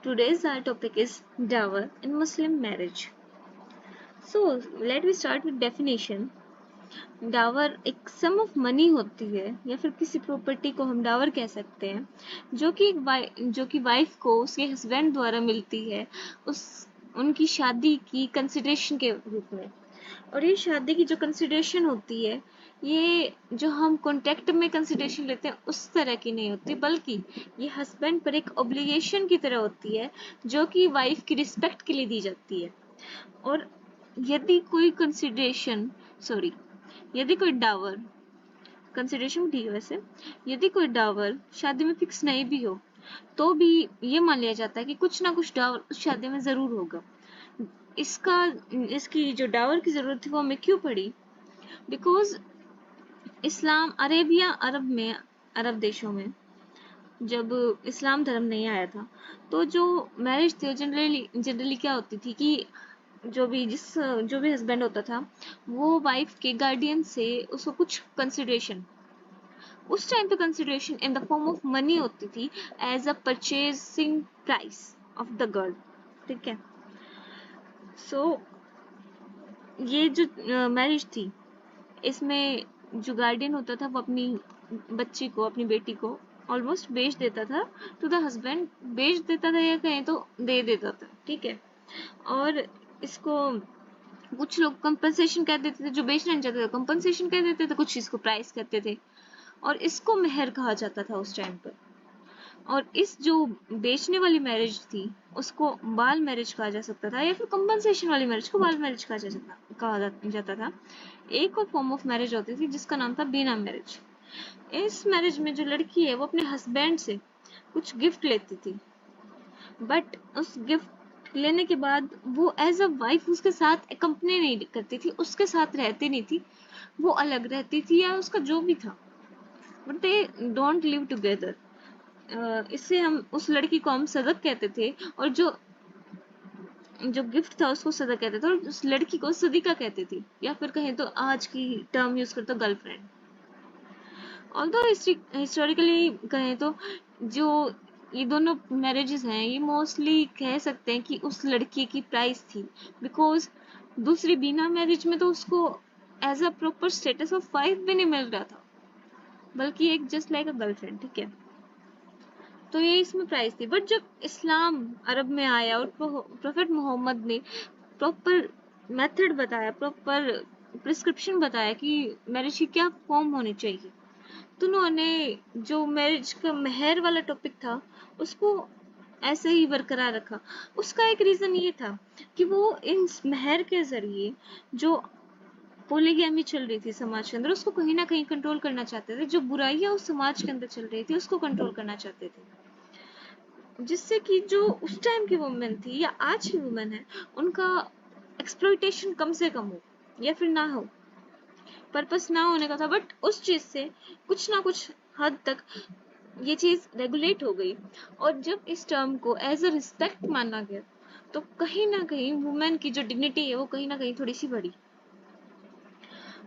Today's our topic is dower in Muslim marriage. So let me start with definition. Dawar एक सम of money होती है या फिर किसी प्रॉपर्टी को हम डावर कह सकते हैं जो कि वाइफ को उसके हस्बैंड द्वारा मिलती है उस उनकी शादी की कंसिडरेशन के रूप में। और ये शादी की जो कंसिडरेशन होती है ये जो हम कॉन्ट्रैक्ट में कंसिडरेशन लेते हैं उस तरह की नहीं होती, बल्कि ये हस्बैंड पर एक ऑब्लिगेशन की तरह होती है जो कि वाइफ की रिस्पेक्ट के लिए दी जाती है। और यदि कोई कंसिडरेशन सॉरी यदि कोई डावर कंसिडरेशन ठीक है वैसे, यदि कोई डावर शादी में फिक्स नहीं भी हो तो भी ये मान लिया जाता है कि कुछ ना कुछ डावर उस शादी में जरूर होगा। इसका इसकी जो डावर की जरूरत थी वो हमें क्यों पड़ी? बिकॉज इस्लाम अरब देशों में जब इस्लाम धर्म नहीं आया था तो जो मैरिज थी जनरली क्या होती थी कि जो भी हस्बैंड होता था वो वाइफ के गार्डियन से उसको कुछ कंसिडरेशन उस टाइम पे consideration in the form of money होती थी as a purchasing price of the girl. ठीक है। सो ये जो मैरिज थी इसमें जो गार्डियन होता था वो अपनी बच्ची को अपनी बेटी को ऑलमोस्ट बेच देता था टू द हस्बैंड। बेच देता था या कहें तो दे देता था। ठीक है। और इसको कुछ लोग कंपनसेशन कह देते थे, जो बेचना नहीं चाहते थे कंपनसेशन कह देते थे, कुछ इसको प्राइस कहते थे। और इसको मेहर कहा जाता था उस टाइम पर। और इस जो बेचने वाली मैरिज थी उसको बाल मैरिज कहा जा सकता था या फिर कंपनसेशन वाली मैरिज को बाल मैरिज कहा जाता था। एक और फॉर्म ऑफ मैरिज होती थी जिसका नाम था बीना मैरिज। इस मैरिज में जो लड़की है वो अपने हस्बैंड से कुछ गिफ्ट लेती थी, बट उस गिफ्ट लेने के बाद वो एज अ वाइफ उसके साथ कंपनी नहीं करती थी, उसके साथ रहती नहीं थी, वो अलग रहती थी या उसका जो भी था, but they don't live together. इससे हम उस लड़की को हम सदक कहते थे और जो जो गिफ्ट था उसको सदक कहते थे और उस लड़की को सदिका कहते थे या फिर कहें तो आज की टर्म यूज करते गर्लफ्रेंड। ऑल्दो हिस्टोरिकली कहें तो जो ये दोनों मैरिजेस हैं ये मोस्टली कह सकते हैं कि उस लड़की की प्राइस थी, बिकॉज दूसरी बीना मैरिज में तो उसको as a proper status of wife भी नहीं मिल रहा था, बल्कि एक जस्ट लाइक अ गर्लफ्रेंड। ठीक है। तो ये इसमें प्राइस थी। बट जब इस्लाम अरब में आया और प्रोफेट मोहम्मद ने प्रॉपर मेथड बताया, प्रॉपर प्रिस्क्रिप्शन बताया कि मैरिज की क्या फॉर्म होनी चाहिए, तो उन्होंने जो मैरिज का मेहर वाला टॉपिक था उसको ऐसे ही बरकरार रखा। उसका एक रीजन ये था कि वो इन मेहर के जरिए जो पोलीगैमी चल रही थी समाज के अंदर उसको कहीं ना कहीं कंट्रोल करना चाहते थे, जो बुराइयां उस समाज के अंदर चल रही थी उसको कंट्रोल करना चाहते थे, जिससे कि जो उस टाइम की वुमेन थी या आज की वुमेन है उनका एक्सप्लॉइटेशन कम से कम हो या फिर ना हो, पर्पस ना होने का था। बट उस चीज से कुछ ना कुछ हद तक ये चीज रेगुलेट हो गई और जब इस टर्म को एज अ रिस्पेक्ट माना गया तो कहीं ना कहीं वुमेन की जो डिग्निटी है वो कहीं ना कहीं थोड़ी सी बढ़ी।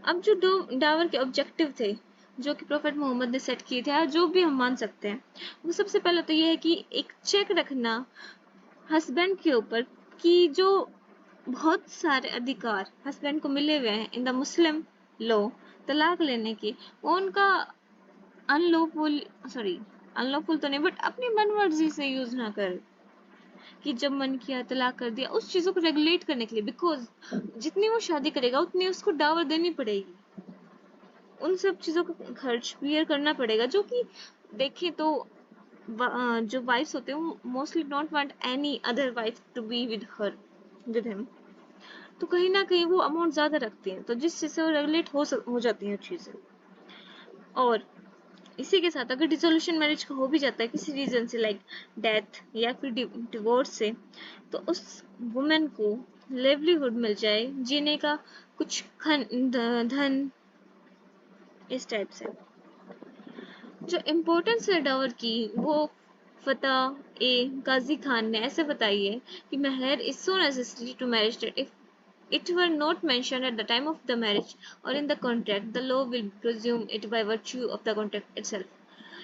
अब जो डावर के ऑब्जेक्टिव थे जो कि प्रोफेट मोहम्मद ने सेट किए थे, जो भी हम मान सकते हैं, वो सबसे पहले तो ये है कि एक चेक रखना हस्बैंड के ऊपर कि जो बहुत सारे अधिकार हस्बैंड को मिले हुए हैं इन द मुस्लिम लॉ तलाक लेने की, वो उनका अनलॉफुल अनलॉफुल तो नहीं बट अपनी मनमर्जी से यूज ना करे, कि जब मन किया तलाक कर दिया, उस चीजों को रेगुलेट करने के लिए। बिकॉज जितनी वो शादी करेगा उतनी उसको डावर देनी पड़ेगी, उन सब चीजों का खर्च बियर करना पड़ेगा, जो कि देखें तो जो वाइफ्स होते हैं वो mostly don't want any other wife to be with him, तो कहीं ना कहीं वो अमाउंट ज्यादा रखते हैं, तो जिस चीज से वो रेगुलेट हो जाती हैं चीजें। और इसी के साथ अगर डिसोल्यूशन मैरिज का हो भी जाता है किसी रीजन से लाइक डेथ या फिर डिवोर्स से, तो उस वुमेन को लिवलीहुड मिल जाए, जीने का कुछ धन, इस टाइप से। जो इम्पोर्टेंस है डावर की वो फतेह ए काजी खान ने ऐसे बताई है कि mehr is so necessary to marriage that if it were not mentioned at the time of the marriage or in the contract, the law will presume it by virtue of the contract itself.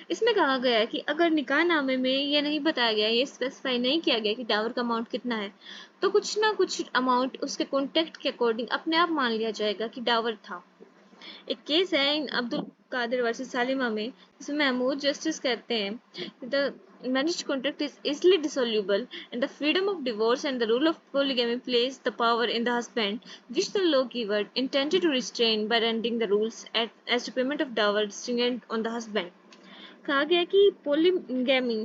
इसमें कहा गया है कि अगर निकाहनामे में ये नहीं बताया गया, ये स्पेसिफाई नहीं किया गया कि डावर का अमाउंट कितना है, तो कुछ ना कुछ अमाउंट उसके कॉन्टेक्ट के अकॉर्डिंग अपने आप मान लिया जाएगा कि डावर था। एक केस है इन अब्दुल कादिर वर्सेस सालिमा में, जिसमें महमूद जस्टिस कहते हैं the marriage contract is easily dissoluble and the freedom of divorce and the rule of polygamy place the power in the husband, which the lawgiver intended to restrain by rendering the rules as to payment of dower stringent on the husband. कहा गया कि polygamy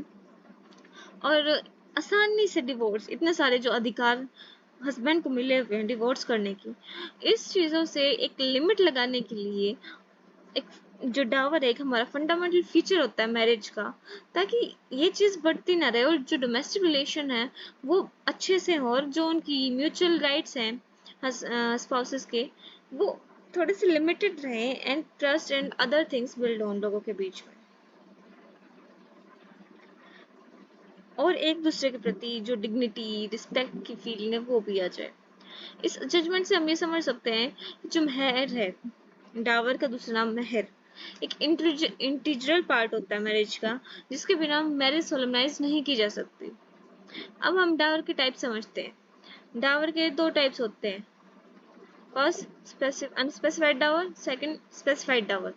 और आसानी से divorce, इतने सारे जो अधिकार हस्बैंड को मिले हुए हैं डिवोर्स करने की, इस चीज़ों से एक लिमिट लगाने के लिए एक जो डावर है, एक हमारा फंडामेंटल फीचर होता है मैरिज का, ताकि ये चीज़ बढ़ती ना रहे और जो डोमेस्टिक रिलेशन है वो अच्छे से हो, और जो उनकी म्यूचुअल राइट्स हैं स्पाउसेस के, वो थोड़े से लिमिटेड रहे and trust and other things build हो उन लोगों के बीच में, और एक दूसरे के प्रति जो डिग्निटी रिस्पेक्ट की फीलिंग है वो भी आ जाए। इस जजमेंट से हम ये समझ सकते हैं कि जो महर है, डावर का दूसरा नाम महर, एक इंटीग्रल पार्ट होता है मैरिज का, जिसके बिना मैरिज सोलमनाइज नहीं की जा सकती। अब हम डावर के टाइप समझते हैं। डावर के दो टाइप्स होते हैं, first unspecified dower, second specified dower.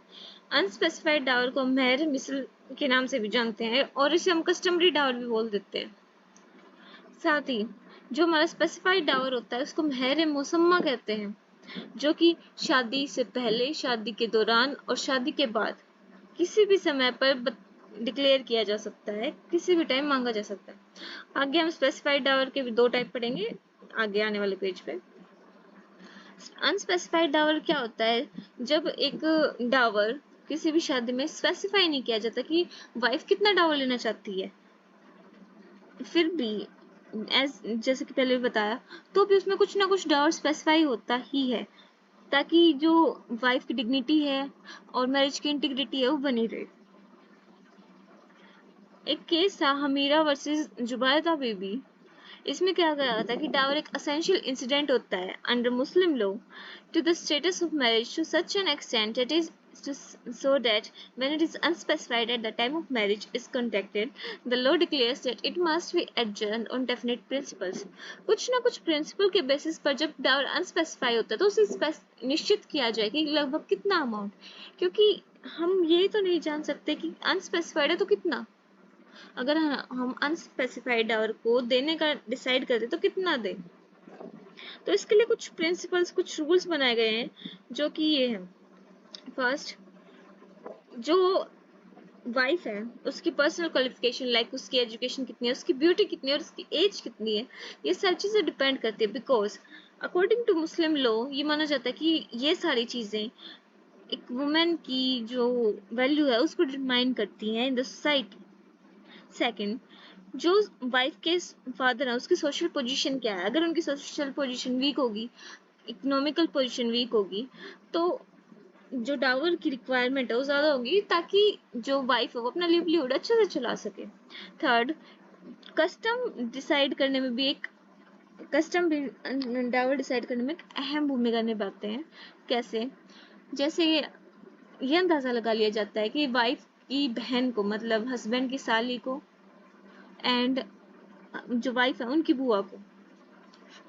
Unspecified dower को महर मिसल के नाम से भी जानते हैं और इसे हम कस्टमरी डावर भी बोल देते हैं। साथ ही जो हमारा स्पेसिफाइड डावर होता है उसको महर मुसम्मा कहते हैं, जो कि शादी से पहले, शादी के दौरान और शादी के बाद किसी भी समय पर डिक्लेयर किया जा सकता है, किसी भी टाइम मांगा जा सकता है। आगे हम स्पेसिफाइड डावर के भी दो टाइप पढ़ेंगे आगे आने वाले पेज पे। अनस्पेसिफाइड डावर क्या होता है? जब एक डावर किसी भी शादी में स्पेसिफाई नहीं किया जाता कि वाइफ कितना डावर लेना चाहती है, फिर भी जैसे कि पहले भी बताया, तो भी उसमें कुछ ना कुछ डावर स्पेसिफाई होता ही है, ताकि जो वाइफ की डिग्निटी है और मैरिज की इंटीग्रिटी है वो बनी रहे। एक केस था हमीरा वर्सेस जुबैदा बीबी। इसमें क्या गया था कि डावर एक असेंशियल इंसिडेंट होता है under Muslim law to the status of marriage to such an extent it is so that when it is unspecified at the time of marriage is contracted, the law declares that it must be adjourned on definite principles. कुछ ना कुछ principal के basis पर जब डावर अनस्पेसिफाई होता है तो उसे निश्चित किया जाए कि लगभग कितना अमाउंट, क्योंकि हम ये तो नहीं जान सकते कि अनस्पेसिफाइड है तो कितना। अगर हम अनस्पेसिफाइड डावर को देने का डिसाइड करते तो कितना दें, तो इसके लिए कुछ प्रिंसिपल्स, कुछ रूल्स बनाए गए हैं, जो कि ये हैं। फर्स्ट, जो वाइफ है उसकी पर्सनल क्वालिफिकेशन, लाइक उसकी एजुकेशन कितनी है, उसकी ब्यूटी कितनी है और उसकी एज कितनी है, ये सारी चीज़ें डिपेंड करती है, because according to Muslim law ये माना जाता है कि ये सारी चीज़ें एक वुमेन की जो वैल्यू है उसको डिटरमाइन करती हैं इन द सोसाइटी। सेकेंड, जो वाइफ के फादर है उसकी सोशल पोजीशन क्या है, अगर उनकी सोशल पोजीशन वीक होगी, इकोनॉमिकल पोजीशन वीक होगी, तो जो डावर की रिक्वायरमेंट है वो ज़्यादा होगी, ताकि जो वाइफ है वो अपना लिवलीहुड अच्छे से चला सके। थर्ड, कस्टम डिसाइड करने में भी एक कस्टम भी डावर डिसाइड करने में एक अहम भूमिका निभाते हैं। कैसे? जैसे ये अंदाज़ा लगा लिया जाता है कि वाइफ की बहन को, मतलब हस्बैंड की साली को एंड जो वाइफ है उनकी बुआ को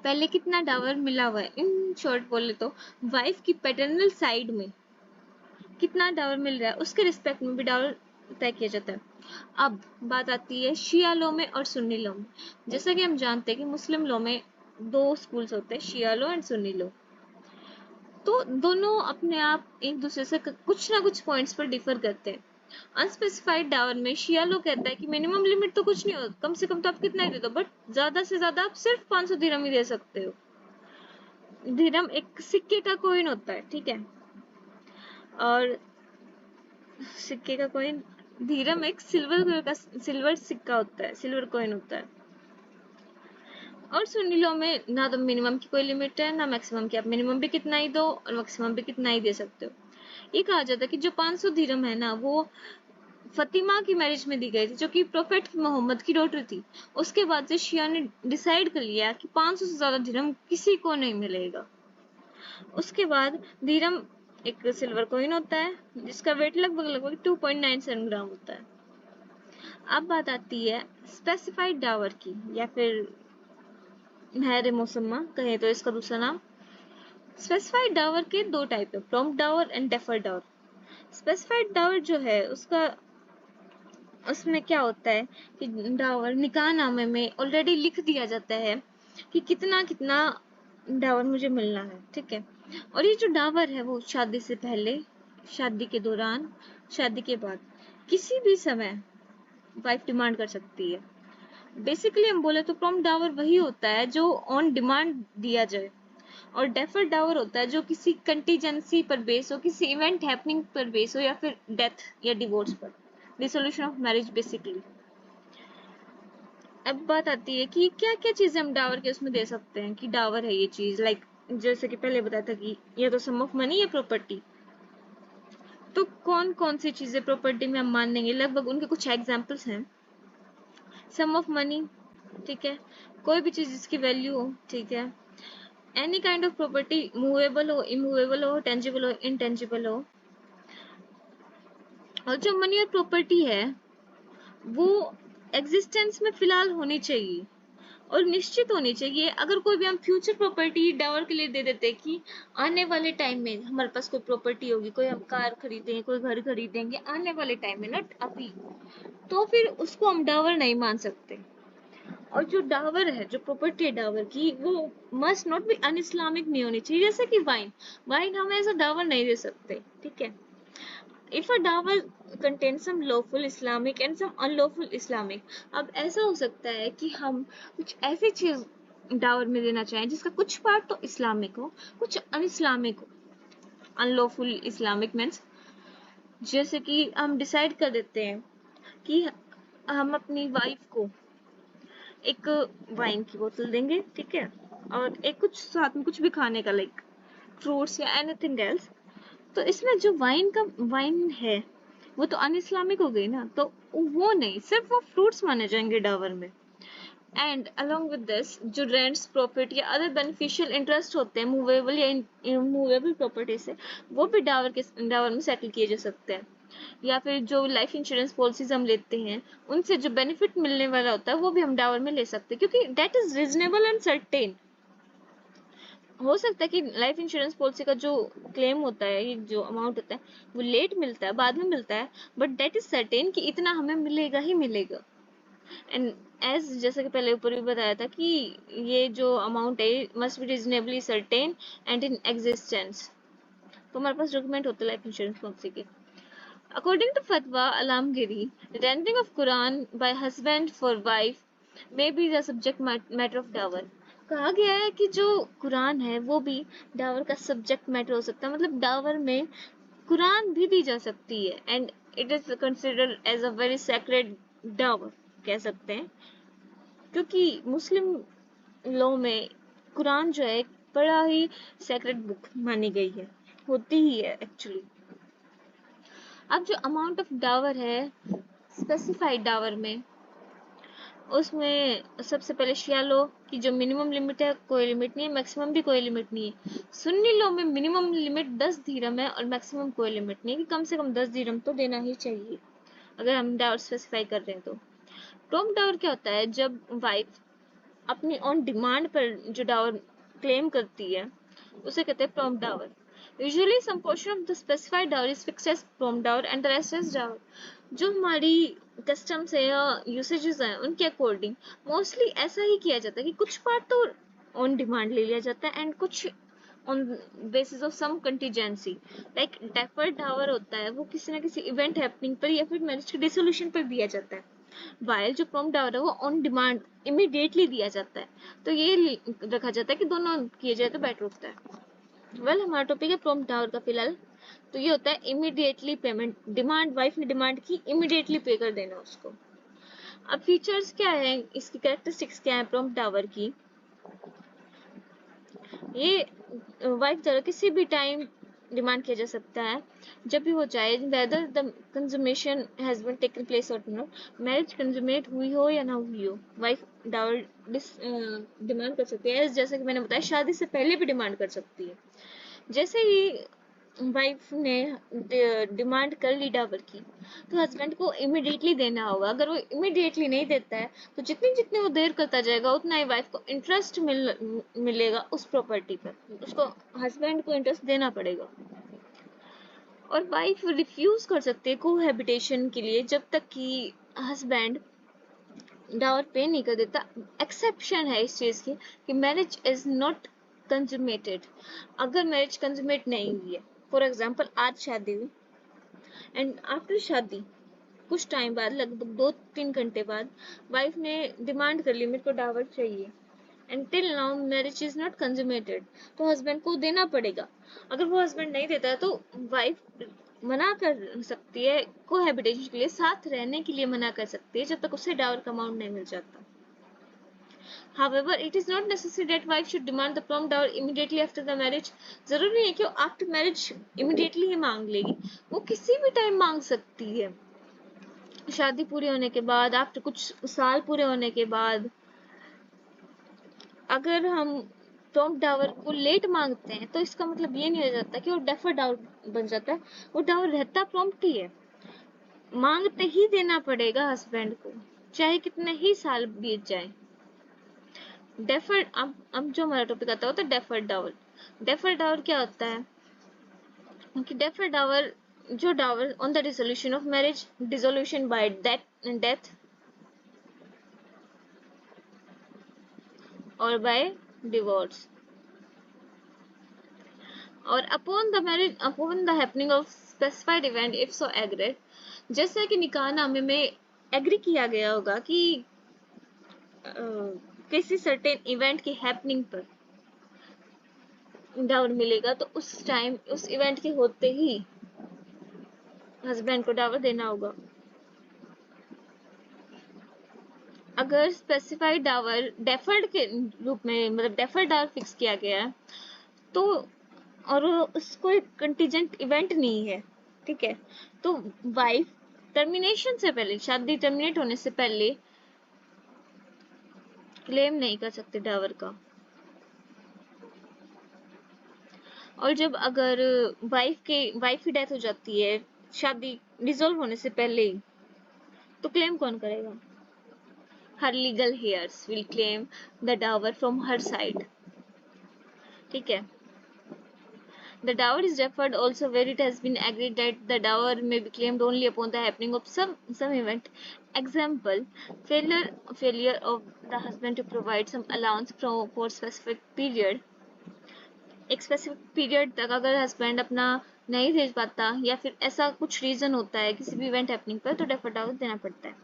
पहले कितना डावर मिला हुआ है। इन शॉर्ट बोले तो वाइफ की पैटर्नल साइड में कितना डावर मिल रहा है उसके रिस्पेक्ट में भी डावर तय किया जाता है। अब बात आती है शिया लॉ में और सुन्नी लॉ में। जैसा कि हम जानते हैं कि मुस्लिम लॉ में दो स्कूल्स होते हैं, शिया लॉ एंड सुन्नी लॉ, तो दोनों अपने आप एक दूसरे से कुछ ना कुछ पॉइंट्स पर डिफर करते हैं। अनस्पेसिफाइड डावर में शिया लॉ कहता है कि मिनिमम लिमिट तो कुछ नहीं हो, कम से कम तो आप कितना ही दे दो, बट ज्यादा से ज्यादा आप सिर्फ 500 दिरहम ही दे सकते हो। दिरहम एक सिक्के का कॉइन होता है, ठीक है, और सिक्के का कॉइन, दिरहम एक सिल्वर सिक्का होता है, सिल्वर कॉइन होता है। और सुन्नी लॉ में ना तो मिनिमम की कोई लिमिट है ना मैक्सिमम की, आप मिनिमम भी कितना ही दो और मैक्सिमम भी कितना ही दे सकते हो। ये कहा जाता है कि जो 500 दिरहम है ना वो फतिमा की मैरिज में दी गई थी, जो कि प्रोफेट मोहम्मद की डॉटर थी। उसके बाद से शिया ने डिसाइड कर लिया कि 500 से ज्यादा दिरहम किसी को नहीं मिलेगा। उसके बाद दिरहम एक सिल्वर कॉइन होता है जिसका वेट लगभग लगभग 2.97 ग्राम होता है। अब बात आती है स्पेसिफाइड डावर की, या फिर महर मुसम्मा कहें तो इसका दूसरा नाम। स्पेसिफाइड डावर के दो टाइप है, prompt dower and deferred Dawar. Specified Dawar जो है उसमें क्या होता है कि डावर निकाहनामे में ऑलरेडी लिख दिया जाता है कि कितना कितना डावर मुझे मिलना है, ठीक है। और ये जो डावर है वो शादी से पहले, शादी के दौरान, शादी के बाद किसी भी समय वाइफ डिमांड कर सकती है। बेसिकली हम बोले तो प्रॉम्प्ट डावर वही होता है जो ऑन डिमांड दिया जाए, और डेफर्ड डावर होता है जो किसी कंटीजेंसी पर बेस हो, किसी इवेंट हैपनिंग पर बेस हो, या फिर डेथ या डिवोर्स पर, डिसोल्यूशन ऑफ मैरिज बेसिकली। अब बात आती है कि क्या क्या चीजें हम डावर के उसमें दे सकते हैं कि डावर है ये चीज, लाइक जैसे कि पहले बताया था कि या तो सम ऑफ मनी या प्रॉपर्टी। तो कौन कौन सी चीजें प्रॉपर्टी में हम मान लेंगे, लगभग उनके कुछ एग्जाम्पल्स हैं। सम ऑफ मनी, ठीक है, कोई भी चीज जिसकी वैल्यू हो, ठीक है। Any kind of property, movable हो, इमूवेबल हो, टेंजिबल हो, इनटेंजिबल हो। और जो मनी और प्रॉपर्टी है वो एग्जिस्टेंस में फिलहाल होनी चाहिए और निश्चित होनी चाहिए। अगर कोई भी हम फ्यूचर प्रॉपर्टी डावर के लिए दे देते कि आने वाले टाइम में हमारे पास कोई प्रॉपर्टी होगी, कोई हम कार खरीदेंगे, कोई घर खरीदेंगे आने वाले टाइम में, नॉट अभी, तो फिर उसको हम डावर नहीं मान सकते। और जो डावर है, जो प्रॉपर्टी है डावर की, वो must not be un Islamic नहीं होनी चाहिए। जैसे कि वाइन, वाइन हम ऐसा डावर नहीं दे सकते, ठीक है। If a dower contains some lawful Islamic and some unlawful Islamic, अब ऐसा हो सकता है कि हम कुछ ऐसी चीज डावर में देना चाहें जिसका कुछ पार्ट तो इस्लामिक हो, कुछ अनइस्लामिक हो। अनलॉफुल इस्लामिक मीन्स जैसे कि हम डिसाइड कर देते हैं कि हम अपनी वाइफ को एक वाइन की बोतल देंगे, ठीक है, और एक कुछ साथ में कुछ भी खाने का, लाइक फ्रूट्स या एनीथिंग एल्स। तो इसमें जो वाइन है वो तो अनइस्लामिक हो गई ना, तो वो नहीं, सिर्फ वो फ्रूट्स माने जाएंगे डावर में। एंड अलोंग विद दिस जो रेंट्स, प्रॉफिट या अदर बेनिफिशियल इंटरेस्ट होते हैं मूवेबल या इमूवेबल प्रॉपर्टी से, वो भी डावर में सेटल किए जा सकते हैं। या फिर जो लाइफ इंश्योरेंस पॉलिसीज हम लेते हैं उनसे जो बेनिफिट मिलने वाला होता है वो भी हम डावर में ले सकते हैं, क्योंकि that is reasonable and certain. हो सकता है कि लाइफ इंश्योरेंस पॉलिसी का जो क्लेम होता है, ये जो अमाउंट होता है वो लेट मिलता है, बाद में मिलता है, बट दैट इज सर्टेन कि इतना हमें मिलेगा ही मिलेगा। एंड एज जैसे कि पहले ऊपर भी बताया था कि ये जो अमाउंट है must be reasonably certain and in existence. तो हमारे पास डॉक्यूमेंट होता है लाइफ इंश्योरेंस पॉलिसी के। According to Fatwa Alamgiri, rendering of Quran by husband for wife may be the subject matter of dower। कहा गया है कि जो कुरान है वो भी डावर का सब्जेक्ट मैटर हो सकता है, मतलब डावर में कुरान भी दी जा सकती है, and it is considered as a very sacred dower कह सकते हैं, क्योंकि मुस्लिम लॉ में कुरान जो है एक बड़ा ही सैक्रेड बुक मानी गई है, होती ही है एक्चुअली। अब जो अमाउंट ऑफ डावर है स्पेसिफाइड डावर में, उसमें सबसे पहले शिया लो की जो मिनिमम लिमिट है कोई लिमिट नहीं है, मैक्सिमम भी कोई लिमिट नहीं है। सुन्नी लो में मिनिमम लिमिट 10 दिरहम है और मैक्सिमम कोई लिमिट नहीं है कि कम से कम 10 दिरहम तो देना ही चाहिए अगर हम डावर स्पेसिफाई कर रहे हैं तो। प्रॉम्प्ट डावर क्या होता है, जब वाइफ अपनी ऑन डिमांड पर जो डावर क्लेम करती है उसे कहते हैं prompt dower. Usually some portion of the specified dower is fixed as prompt dower and the rest is dower. जो हमारी कस्टम्स है या यूसेजेस हैं उनके अकॉर्डिंग मोस्टली ऐसा ही किया जाता है कि कुछ पार्ट तो ऑन डिमांड ले लिया जाता है एंड कुछ on basis of some contingency. Like deferred dower होता है वो किसी ना किसी इवेंट हैपनिंग पर या फिर मैरिज के डिसोल्यूशन पर दिया जाता है, वाइल जो प्रॉम्प्ट डावर है वो ऑन डिमांड इमीडिएटली दिया जाता है। तो ये रखा जाता है कि दोनों किए जाए तो बेटर होता है। वेल हमारा टॉपिक है प्रॉम्प्ट डावर का फिलहाल। तो ये होता है इमीडिएटली पेमेंट, डिमांड वाइफ ने डिमांड की, इमीडिएटली पे कर देना उसको। अब फीचर्स क्या है, इसकी कैरेक्टरिस्टिक्स क्या है प्रॉम्प्ट डावर की। ये वाइफ द्वारा किसी भी टाइम डिमांड किया जा सकता है जब भी वो चाहे, whether the consummation has been taken place और नॉट, मैरिज कंज्यूमेट हुई हो या ना हुई हो, वाइफ डावर डिमांड कर सकती है। जैसे कि मैंने बताया शादी से पहले भी डिमांड कर सकती है। जैसे ही वाइफ ने डिमांड कर ली डावर की, तो हस्बैंड को इमिडिएटली देना होगा। अगर वो इमिडिएटली नहीं देता है तो जितनी जितनी वो देर करता जाएगा उतना ही वाइफ को इंटरेस्ट मिलेगा उस प्रॉपर्टी पर, उसको हस्बैंड को इंटरेस्ट देना पड़ेगा। और वाइफ रिफ्यूज कर सकती है कोहैबिटेशन के लिए जब तक कि हस्बैंड डावर पे नहीं कर देता। एक्सेप्शन है इस चीज की कि मैरिज इज नॉट कंज्यूमेटेड। अगर मैरिज कंज्यूमेट नहीं हुई है, फॉर एग्जाम्पल आज शादी हुई एंड आफ्टर शादी कुछ टाइम बाद, लगभग 2-3 घंटे बाद, वाइफ ने डिमांड कर ली मेरे को डावर चाहिए, and till now marriage is not consummated, तो हस्बैंड को देना पड़ेगा। अगर वो हस्बैंड नहीं देता है तो वाइफ मना कर सकती है कोहैबिटेशन के लिए, साथ रहने के लिए मना कर सकती है जब तक उसे डावर का अमाउंट नहीं मिल जाता। However, it is not necessary that wife should demand the prompt dower immediately after the marriage. जरूरी नहीं है कि वो आफ्टर मैरिज इमिडिएटली ही मांग लेगी, वो किसी भी टाइम मांग सकती है। शादी पूरी होने के बाद, आफ्टर कुछ साल पूरे होने के बाद। अगर हम प्रॉम्प्ट डावर को लेट मांगते हैं तो इसका मतलब ये नहीं हो जाता कि वो डेफर्ड डावर बन जाता है, वो डावर रहता प्रॉम्प्ट ही है। मांगते ही देना पड़ेगा हस्बैंड को, चाहे कितने ही साल बीत जाए। डेफर्ड, अब जो हमारा टॉपिक आता है वो तो डेफर्ड डावर। डेफर्ड डावर क्या होता है कि डेफर्ड डावर, जो dower on the dissolution of marriage, dissolution by death और बाय डिवोर्स, और upon the marriage, upon the happening of specified event if so agreed. जैसा कि निकाहनामे में एग्री किया गया होगा कि किसी सर्टेन इवेंट की हैपनिंग पर डावर मिलेगा, तो उस टाइम, उस इवेंट के होते ही हस्बैंड को डावर देना होगा। अगर स्पेसिफाइड डावर डेफर्ड के रूप में, मतलब डेफर्ड डावर फिक्स किया गया है तो, और उसको एक कंटीजेंट इवेंट नहीं है, ठीक है, तो वाइफ टर्मिनेशन से पहले, शादी टर्मिनेट होने से पहले क्लेम नहीं कर सकते डावर का। और जब अगर वाइफ की डेथ हो जाती है शादी डिसॉल्व होने से पहले ही, तो क्लेम कौन करेगा? Her legal heirs will claim the dower from her side, ठीक है। The dower is deferred also where it has been agreed that the dower may be claimed only upon the happening of some event. Example, failure of the husband to provide some allowance for specific period. एक specific period तक अगर husband अपना नहीं भेज पाता या फिर ऐसा कुछ रीजन होता है किसी भी इवेंट हैपनिंग पर, तो डेफर्ड डावर देना पड़ता है।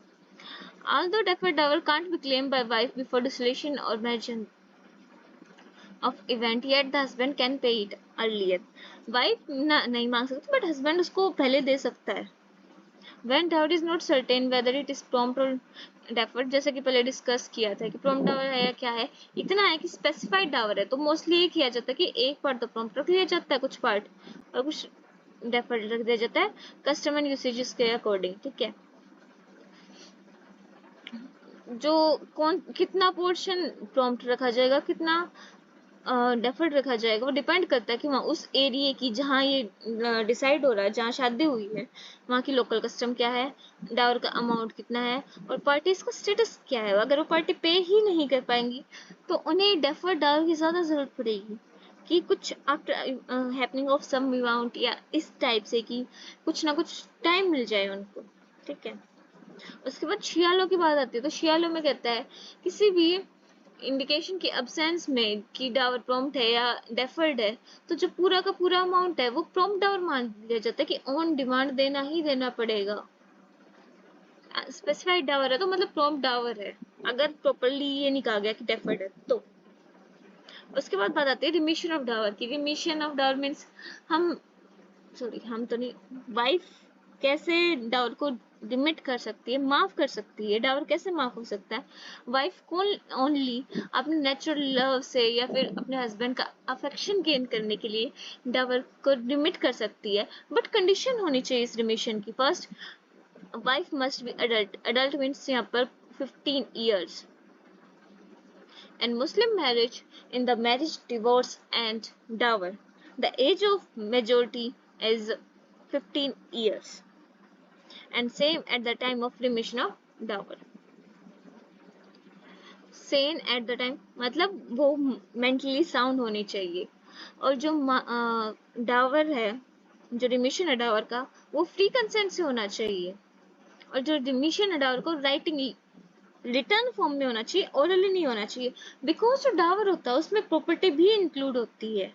Although deferred dower can't be claimed by wife before dissolution or marriage of event, yet the husband can pay it earlier. Wife नहीं मांग सकती बट हस्बैंड उसको पहले दे सकता है। When dowry is not certain whether it is prompt or deferred, जैसे कि पहले डिस्कस किया था कि prompt डावर है या क्या है, इतना है कि स्पेसिफाइड डावर है तो मोस्टली ये किया जाता है कि एक पार्ट तो prompt रख लिया जाता है, कुछ पार्ट, और कुछ डेफर्ड रख दिया जाता है कस्टम एंड यूसेजेस के अकॉर्डिंग, ठीक है। जो कौन कितना पोर्शन प्रॉम्प्ट रखा जाएगा, कितना डेफर्ड रखा जाएगा, वो डिपेंड करता है कि वहाँ उस एरिया की जहाँ ये डिसाइड हो रहा है, जहाँ शादी हुई है, वहाँ की लोकल कस्टम क्या है, डावर का अमाउंट कितना है, और पार्टीज का स्टेटस क्या है। अगर वो पार्टी पे ही नहीं कर पाएंगी तो उन्हें डेफर्ड डावर की ज्यादा जरूरत पड़ेगी कि कुछ after happening of some amount, या इस टाइप से कि कुछ ना कुछ टाइम मिल जाए उनको, ठीक है। उसके बाद शियालों की बात आती है, तो शियालों में कहता है किसी भी इंडिकेशन की अब्सेंस में कि डावर प्रॉम्प्ट है या डेफर्ड है, तो जो पूरा का पूरा अमाउंट है वो प्रॉम्प्ट डावर मान लिया जाता है कि ऑन डिमांड देना ही देना पड़ेगा। स्पेसिफाइड डावर है तो मतलब प्रॉम्प्ट डावर है, अगर प्रॉपरली ये नहीं कहा गया कि डेफर्ड है तो। उसके बाद बात आती है रिमिशन ऑफ डावर की। रिमिशन ऑफ डावर मीन्स हम तो नहीं, वाइफ कैसे डावर को लिमिट कर सकती है, माफ कर सकती है। डावर कैसे माफ हो सकता है? वाइफ को ओनली अपने नेचुरल लव से या फिर अपने हस्बैंड का अफेक्शन गेन करने के लिए डावर को लिमिट कर सकती है, बट कंडीशन होनी चाहिए इस रिमिशन की। First, wife must be adult. Adult means यहाँ पर 15 years। And Muslim marriage, in the marriage, divorce and dower, the age of majority is 15 years and same at the time of remission of dower. Sen at the time मतलब वो mentally sound होनी चाहिए, और जो डावर है, जो रिमिशन है डावर का, वो फ्री कंसेंट से होना चाहिए, और जो रिमिशन है डावर को राइटिंग रिटर्न फॉर्म में होना चाहिए, ओरली नहीं होना चाहिए। बिकॉज जो डावर होता है उसमें प्रॉपर्टी भी इंक्लूड होती है,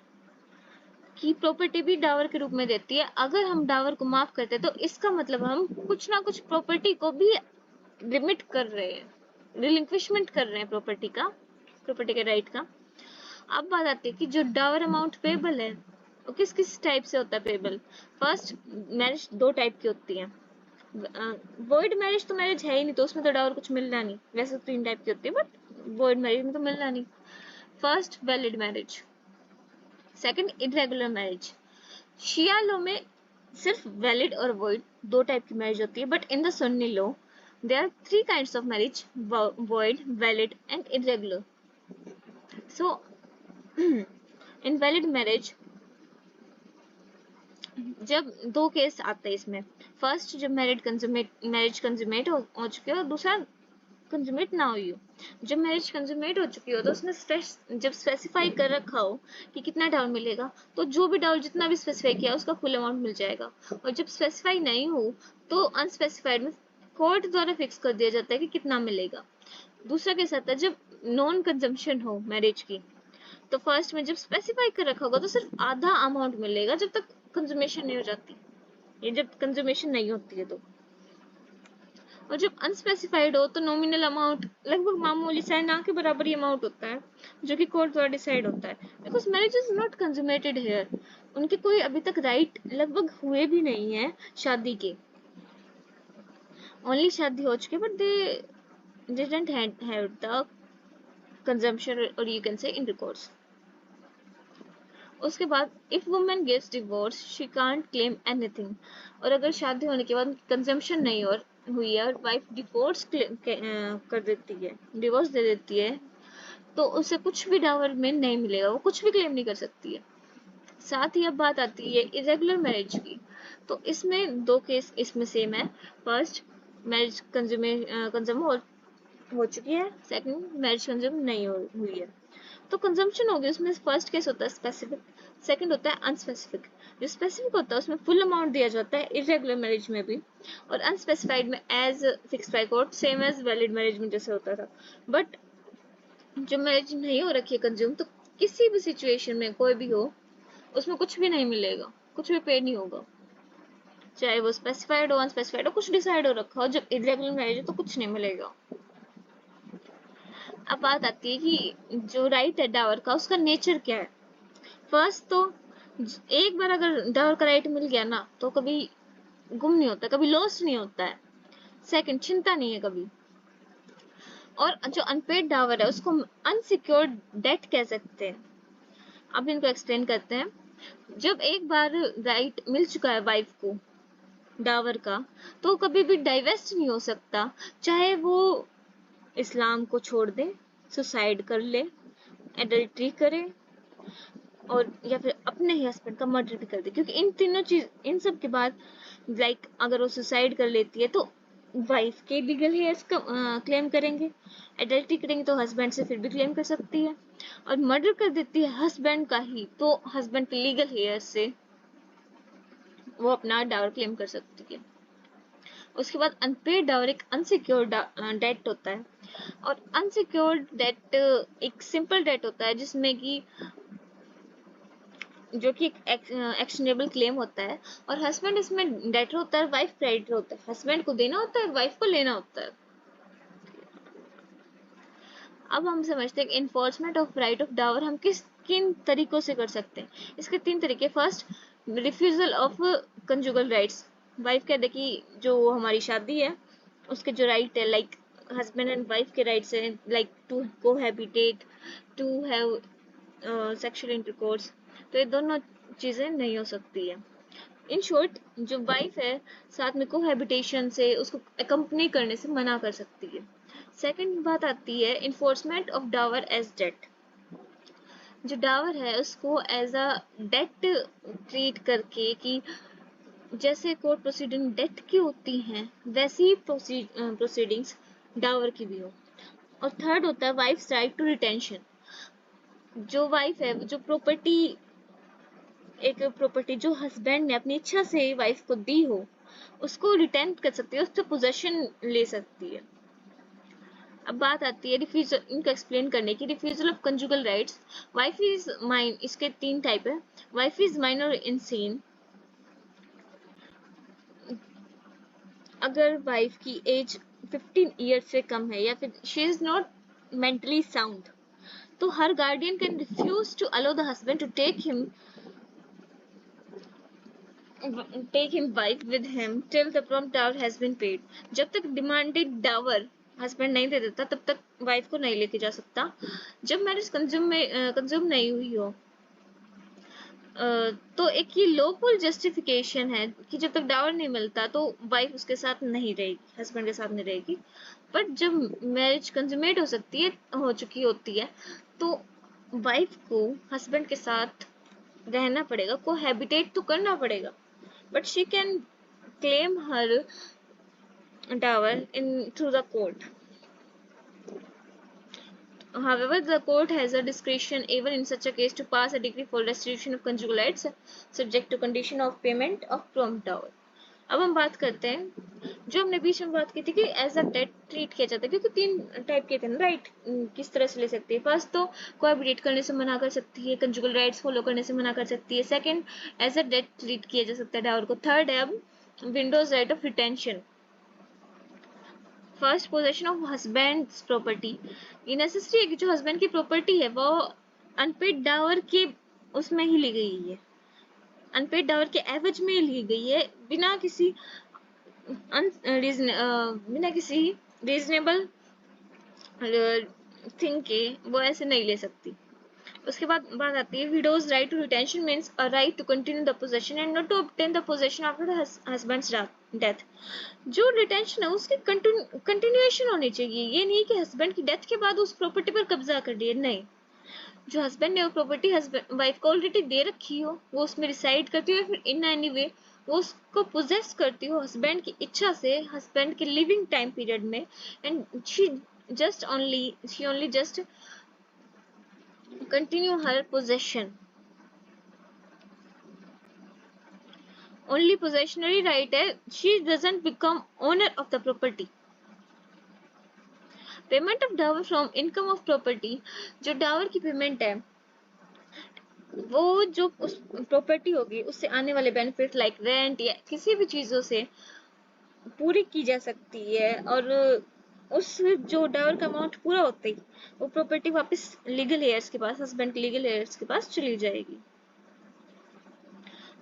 कि प्रॉपर्टी भी डावर के रूप में देती है। अगर हम डावर को माफ करते हैं तो इसका मतलब हम कुछ ना कुछ प्रॉपर्टी को भी लिमिट कर रहे हैं, रिलिंक्विशमेंट कर रहे हैं प्रॉपर्टी का, प्रॉपर्टी के राइट का। अब बात आती है कि जो डावर अमाउंट पेबल है वो किस किस टाइप से होता है पेबल। फर्स्ट, मैरिज दो टाइप की होती है। वॉइड मैरिज तो मैरिज है ही नहीं, तो उसमें तो डावर कुछ मिलना नहीं। वैसे तो तीन टाइप की होती है, बट वॉइड मैरिज में तो मिलना नहीं। First, valid marriage. Second, irregular marriage. Shia law में सिर्फ वैलिड और वॉइड दो टाइप की मैरिज होती है, but in the Sunni law there are three kinds of marriage: void, valid and irregular. So in valid marriage जब दो केस आते हैं इसमें, फर्स्ट जब मैरिज कंज्यूमेट हो चुकी हो, दूसरा कंज्यूमेट ना हुई हो। जब मैरिज कंज्यूमेट हो चुकी हो तो उसने जब स्पेसिफाई कर रखा हो कि कितना डाउन मिलेगा, तो जो भी डाउन जितना भी स्पेसिफाई किया उसका फुल अमाउंट मिल जाएगा। और जब स्पेसिफाई नहीं हो तो अनस्पेसिफाइड में कोर्ट द्वारा फिक्स कर दिया जाता है कि कितना मिलेगा। दूसरा केस आता है जब नॉन कंजम्पशन हो मैरिज की, तो फर्स्ट में जब स्पेसिफाई कर रखा होगा तो सिर्फ आधा अमाउंट मिलेगा जब तक कंज्यूमेशन नहीं हो जाती, ये जब कंज्यूमेशन नहीं होती है तो। और जब अनस्पेसिफाइड हो तो नॉमिनल अमाउंट लगभग मामूली सा ना के बराबर ही अमाउंट होता है, जो कि कोर्ट द्वारा डिसाइड होता है। Because marriage is not consummated here, उनके कोई अभी तक राइट लगभग हुए भी नहीं है शादी के, ओनली शादी हो चुकी है, but they didn't have the consumption और यू कैन से इंटरकोर्स। उसके बाद if women gives divorce she can't claim anything. और अगर शादी होने के बाद कंजम्पशन नहीं हुई है और वाइफ डिवोर्स कर देती है, डिवोर्स दे देती है, तो उसे कुछ भी डावर में नहीं मिलेगा, वो कुछ भी क्लेम नहीं कर सकती है। साथ ही अब बात आती है इरेगुलर मैरिज की, तो इसमें दो केस इसमें सेम है। फर्स्ट, मैरिज कंज्यूम हो चुकी है। सेकंड, मैरिज कंज्यूम नहीं हुई है। तो कंजम्पशन हो गया, उसमें फर्स्ट केस होता है स्पेसिफिक, सेकंड होता है अनस्पेसिफिक। जो स्पेसिफिक होता है उसमें फुल अमाउंट दिया जाता है इरेगुलर मैरिज में भी, और अनस्पेसिफाइड में as fixed by court, same as valid marriage में जैसे होता था। बट जो मैरिज नहीं हो रखी है कंज्यूम, तो किसी भी सिचुएशन में कोई भी हो उसमें कुछ भी नहीं मिलेगा, कुछ भी पे नहीं होगा, चाहे वो स्पेसिफाइड हो अनस्पेसिफाइड हो, कुछ डिसाइड हो रखा हो। जब इरेगुलर मैरिज है तो कुछ नहीं मिलेगा। अब बात आती है कि जो राइट है डावर का, उसका नेचर क्या है। फर्स्ट तो एक बार अगर डावर का राइट मिल गया ना तो कभी गुम नहीं होता, कभी लॉस नहीं होता है। सेकंड, चिंता नहीं है कभी। और जो अनपेड डावर है उसको अनसिक्योर्ड डेट कह सकते हैं। अब इनको एक्सप्लेन करते हैं। जब एक बार राइट मिल चुका है वाइफ को डावर का, तो कभी भी डाइवेस्ट नहीं हो सकता, चाहे वो इस्लाम को छोड़ दे, सुसाइड कर ले, एडल्ट्री करे, और या फिर अपने ही हस्बैंड का मर्डर भी कर दे। क्योंकि इन तीनों चीज, इन सब के बाद लाइक अगर वो सुसाइड कर लेती है तो वाइफ के लीगल हेयर्स का क्लेम करेंगे, एडल्ट्री करेंगे तो हस्बैंड से फिर भी क्लेम कर सकती है, और मर्डर कर देती है हस्बैंड का ही तो हस्बैंड के लीगल हेयर्स से वो अपना डावर क्लेम कर सकती है। उसके बाद अनपेड डावर एक अनसिक्योर्ड डेट होता है, और अनसिक्योर्ड डेट एक सिंपल डेट होता है जिसमें कि जो कि एक एक्शनेबल क्लेम होता है, और हस्बैंड इसमें डेटर होता है, वाइफ क्रेडिटर होता है। हस्बैंड को देना होता है, वाइफ को लेना होता है। अब हम समझते हैं कि enforcement of right of Dawar हम किन तरीकों से कर सकते हैं। इसके तीन तरीके। First, refusal of conjugal rights. Wife कहते कि जो हमारी शादी है उसके जो राइट है, लाइक हस्बैंड एंड वाइफ के राइट्स हैं, like to cohabitate, to have sexual intercourse, तो ये दोनों चीजें नहीं हो सकती है। इन शॉर्ट, जो वाइफ है साथ में कोहैबिटेशन से उसको अकम्पनी करने से मना कर सकती है। सेकंड बात आती है enforcement of Dawar as date. जो डावर है उसको एज अ डेट ट्रीट करके, कि जैसे कोर्ट प्रोसीडिंग डेथ की होती हैं वैसी ही प्रोसीडिंग्स डावर की भी हो। और थर्ड होता है वाइफ्स राइट टू रिटेंशन। जो वाइफ है, जो प्रॉपर्टी, एक प्रॉपर्टी जो हस्बैंड ने अपनी इच्छा से वाइफ को दी हो, उसको रिटेन कर सकती है, उससे पोजेशन ले सकती है। अब बात आती है रिफ्यूजल, इनको एक्सप्लेन करने की। Refusal of conjugal rights. Wife is minor, इसके 3 टाइप है। वाइफ इज माइन और इनसेन। अगर वाइफ की एज 15 ईयर से कम है या फिर she is not mentally sound, तो her guardian can refuse to allow the husband to take him wife with him till the prompt dower has been paid। जब तक डिमांडेड डावर हस्बैंड नहीं दे देता तब तक वाइफ को नहीं लेके जा सकता। जब मैरिज कंज्यूम नहीं हुई हो, तो एक ये लोफुल जस्टिफिकेशन है कि जब तक डावर नहीं मिलता तो वाइफ उसके साथ नहीं रहेगी, हस्बैंड के साथ नहीं रहेगी। बट जब मैरिज कंज्यूमेट हो चुकी होती है, तो वाइफ को हस्बैंड के साथ रहना पड़ेगा, कोहैबिटेट तो करना पड़ेगा, but she can claim her dower in through the court। However, the court has a discretion even in such a case to pass a decree for restitution of conjugal rights subject to condition of payment of prompt dower। अब हम बात करते हैं, जो हमने बीच में बात की थी कि एज अ डेट ट्रीट किया जाता है, क्योंकि 3 टाइप के थे ना राइट, किस तरह से ले सकती है। फर्स्ट तो कोहैबिटेट करने से मना कर सकती है, कंजुगल राइट्स फॉलो करने से मना कर सकती है। Second, as a debt treat किया जा सकता है डावर को। थर्ड है अब widow's right of retention. First, possession of husband's property. ये नेसेसरी है कि जो हस्बैंड की प्रॉपर्टी है वो अनपेड डावर के उसमें ही ली गई है, अनपेड डावर के एवज में ली गई है, बिना किसी रीजनेबल थिंग के वो ऐसे नहीं ले सकती। उसके बाद बात आती है widow's right to retention means a right to continue the possession and not to obtain the possession after husband's death. जो रिटेंशन है उसकी कंटिन्यूएशन होनी चाहिए, ये नहीं कि हस्बैंड की डेथ के बाद उस प्रॉपर्टी पर कब्जा कर दिए, नहीं। जो हस्बैंड ने वो प्रॉपर्टी हस्बैंड वाइफ को ऑलरेडी दे रखी हो, वो उसमें रिसाइड करती हो, फिर इन एनी वे वो उसको पोजेस करती हो हस्बैंड की इच्छा से, हस्बैंड के लिविंग टाइम पीरियड में, and she only just continue her possession। only possessionary right है, she doesn't become owner of the property। Payment of dower from income of property. जो डावर की पेमेंट है वो जो उस प्रॉपर्टी होगी उससे आने वाले बेनिफिट लाइक रेंट या किसी भी चीजों से पूरी की जा सकती है, और उस जो डावर का अमाउंट पूरा होते ही वो प्रॉपर्टी वापस लीगल हेयर्स के पास, हस्बैंड के लीगल हेयर्स के पास चली जाएगी।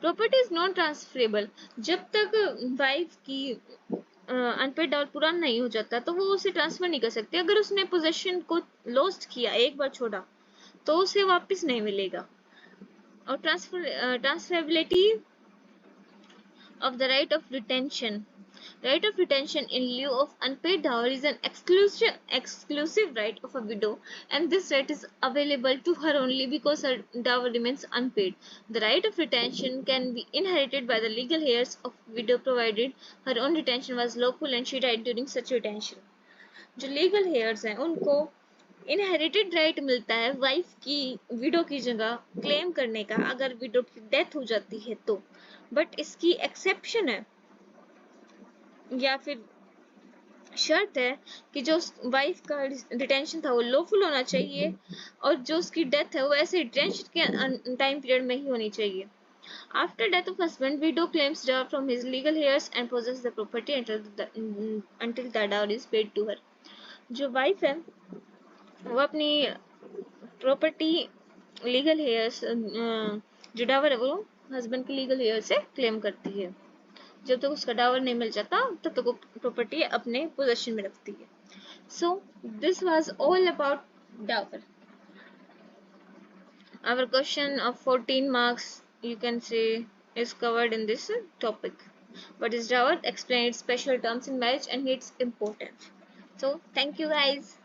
Property is non transferable. जब तक वाइफ की अनपेड डावर पूरा नहीं हो जाता तो वो उसे ट्रांसफर नहीं कर सकती। अगर उसने पोजेशन को लॉस्ट किया, एक बार छोड़ा, तो उसे वापस नहीं मिलेगा। और transferability of the right of retention. Right of retention in lieu of unpaid dower is an exclusive right of a widow, and this right is available to her only because her dower remains unpaid. The right of retention can be inherited by the legal heirs of widow provided her own retention was lawful and she died during such retention। जो legal hairs हैं उनको inherited right मिलता है wife की window की जगह claim करने का, अगर विडो की डेथ हो जाती है तो। बट इसकी एक्सेप्शन है या फिर शर्त है कि जो वाइफ का रिटेंशन था वो लॉफुल होना चाहिए, और जो उसकी डेथ है वो ऐसे रिटेंशन के टाइम पीरियड में ही होनी चाहिए। After death of husband, widow claims dower from his legal heirs and possesses the property until the dower is paid to her। जो वाइफ है वो अपनी प्रॉपर्टी लीगल हेयर्स, जो डावर है वो हस्बैंड के लीगल हेयर से क्लेम करती है। जब तक उसका डावर नहीं मिल जाता तब तक वो प्रॉपर्टी अपने पोजेशन में रखती है। So this was all about dower. Our question of 14 marks, you can say, is covered in this topic. What is dower? Explain its special terms in marriage and its importance. So thank you guys.